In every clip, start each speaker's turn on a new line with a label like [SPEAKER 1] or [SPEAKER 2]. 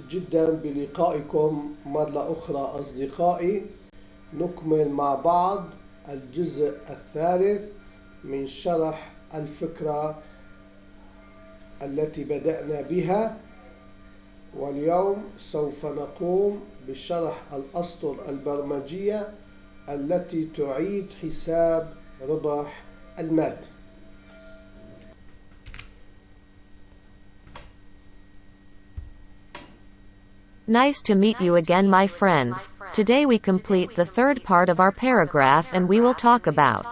[SPEAKER 1] جدا بلقائكم مرة أخرى أصدقائي. نكمل مع بعض الجزء الثالث من شرح الفكرة التي بدأنا بها، واليوم سوف نقوم بشرح الأسطر البرمجية التي تعيد حساب ربح المادة.
[SPEAKER 2] Nice to meet you again, my friends. Today we complete the third part of our paragraph and we will talk about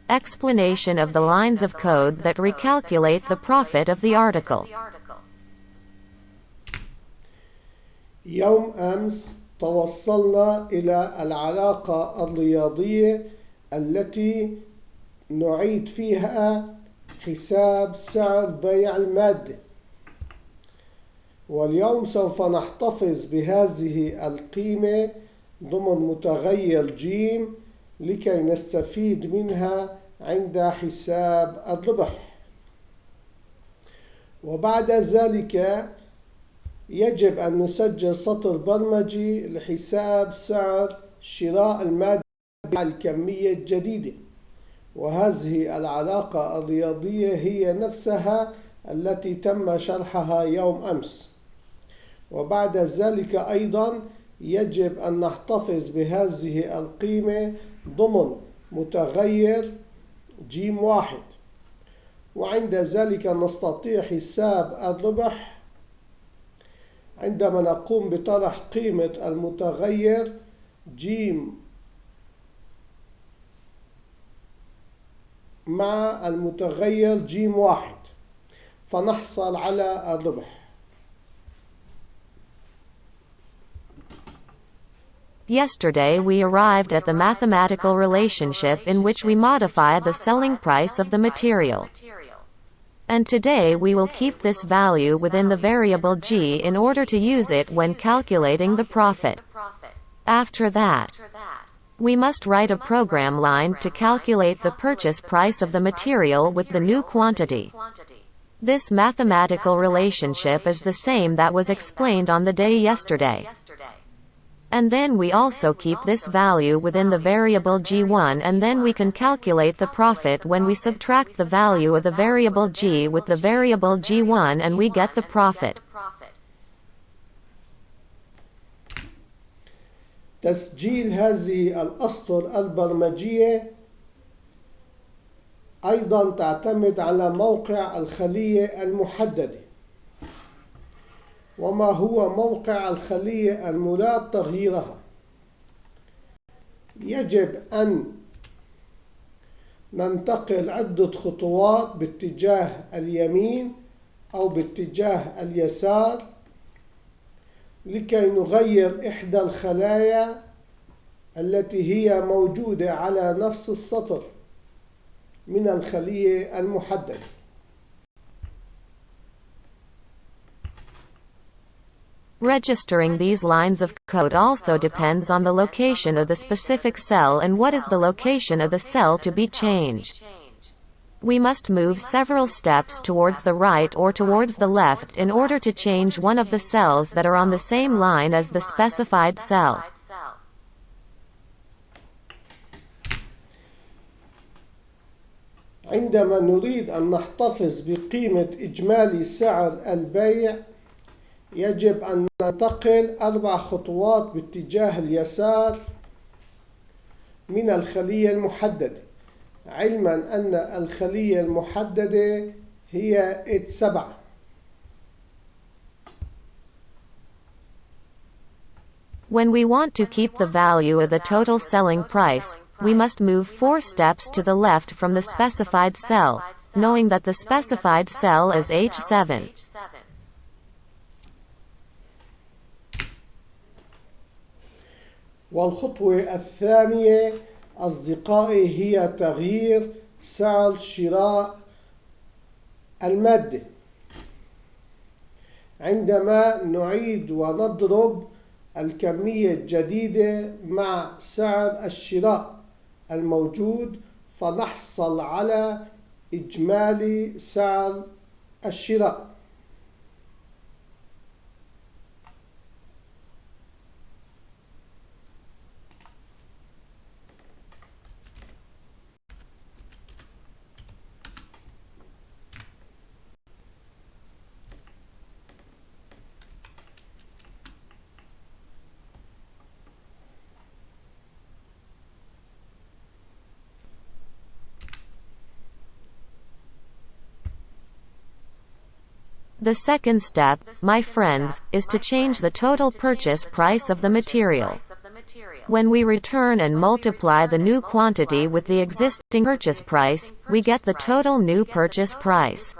[SPEAKER 2] explanation of the lines of code that recalculate the profit of the article.
[SPEAKER 1] يوم أمس توصلنا إلى العلاقة الرياضية التي نعيد فيها حساب سعر بيع المادة، واليوم سوف نحتفظ بهذه القيمة ضمن متغير ج لكي نستفيد منها عند حساب الربح. وبعد ذلك يجب أن نسجل سطر برمجي لحساب سعر شراء المادة الكمية الجديدة، وهذه العلاقة الرياضية هي نفسها التي تم شرحها يوم أمس. وبعد ذلك أيضا يجب أن نحتفظ بهذه القيمة ضمن متغير ج1، وعند ذلك نستطيع حساب الربح عندما نقوم بطرح قيمة المتغير ج مع المتغير ج1 فنحصل على الربح.
[SPEAKER 2] Yesterday we arrived at the mathematical relationship in which we modify the selling price of the material. And today we will keep this value within the variable g in order to use it when calculating the profit. After that, we must write a program line to calculate the purchase price of the material with the new quantity. This mathematical relationship is the same that was explained on the day yesterday. And then we also keep this value within the variable g1, and then we can calculate the profit when we subtract the value of the variable g with the variable g1 and we get the profit.
[SPEAKER 1] تسجيل هذه الأسطر البرمجية أيضا تعتمد على موقع الخلية المحددة. وما هو موقع الخلية المراد تغييرها؟ يجب أن ننتقل عدة خطوات باتجاه اليمين أو باتجاه اليسار لكي نغير إحدى الخلايا التي هي موجودة على نفس السطر من الخلية المحددة.
[SPEAKER 2] Registering these lines of code also depends on the location of the specific cell and what is the location of the cell to be changed. We must move several steps towards the right or towards the left in order to change one of the cells that are on the same line as the specified cell.
[SPEAKER 1] عندما نريد أن نحتفظ بقيمة إجمالي سعر البيع يجب أن ننتقل 4 خطوات باتجاه اليسار من الخلية المحددة، علما أن الخلية المحددة هي H7.
[SPEAKER 2] When we want to keep the value of the total selling price, we must move 4 steps to the left from the specified cell, knowing that the specified cell is H7.
[SPEAKER 1] والخطوة الثانية أصدقائي هي تغيير سعر شراء المادة. عندما نعيد ونضرب الكمية الجديدة مع سعر الشراء الموجود فنحصل على إجمالي سعر الشراء.
[SPEAKER 2] The second step, my friends, is to change the total purchase price of the material. When we return and multiply the new quantity with the existing purchase price, we get the total new purchase price.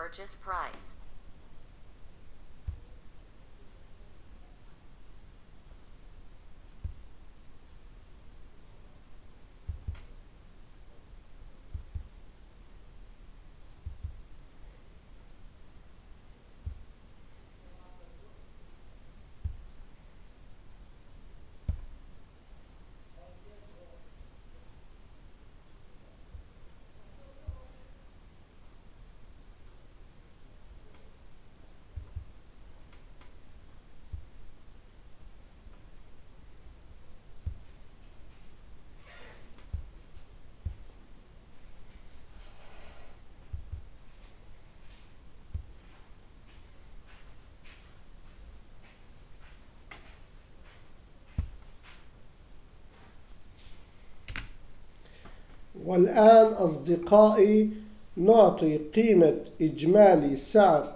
[SPEAKER 1] والآن أصدقائي نعطي قيمة إجمالي سعر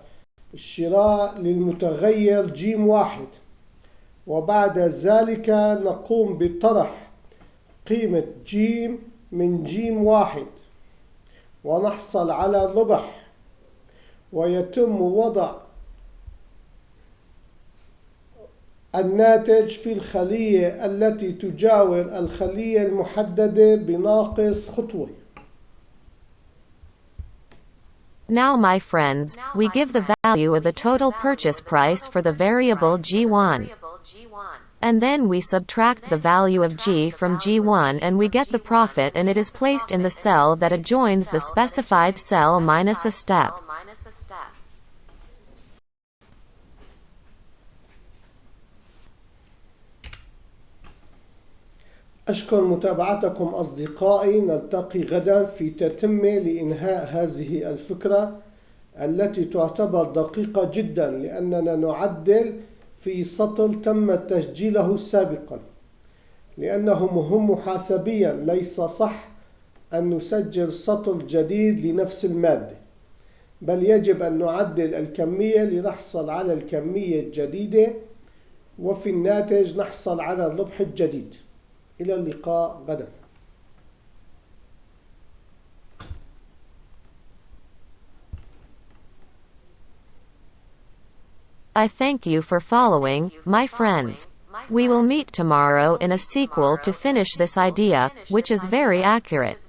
[SPEAKER 1] الشراء للمتغير ج1، وبعد ذلك نقوم بطرح قيمة ج من ج1 ونحصل على الربح، ويتم وضع الناتج في الخلية التي تجاور الخلية المحددة بناقص خطوة.
[SPEAKER 2] Now my friends, we give the value of the total purchase price for the variable G1. And then we subtract the value of G from G1 and we get the profit, and it is placed in the cell that adjoins the specified cell minus a step.
[SPEAKER 1] أشكر متابعتكم أصدقائي. نلتقي غدا في تتمة لإنهاء هذه الفكرة التي تعتبر دقيقة جدا، لأننا نعدل في سطر تم تسجيله سابقا، لأنه مهم محاسبيا. ليس صح أن نسجل سطر جديد لنفس المادة، بل يجب أن نعدل الكمية لنحصل على الكمية الجديدة، وفي الناتج نحصل على الربح الجديد. إلى اللقاء غدا.
[SPEAKER 2] I thank you for following, my friends. We will meet tomorrow in a sequel to finish this idea, which is very accurate.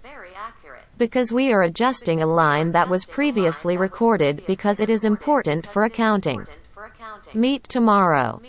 [SPEAKER 2] Because we are adjusting a line that was previously recorded because it is important for accounting. Meet tomorrow.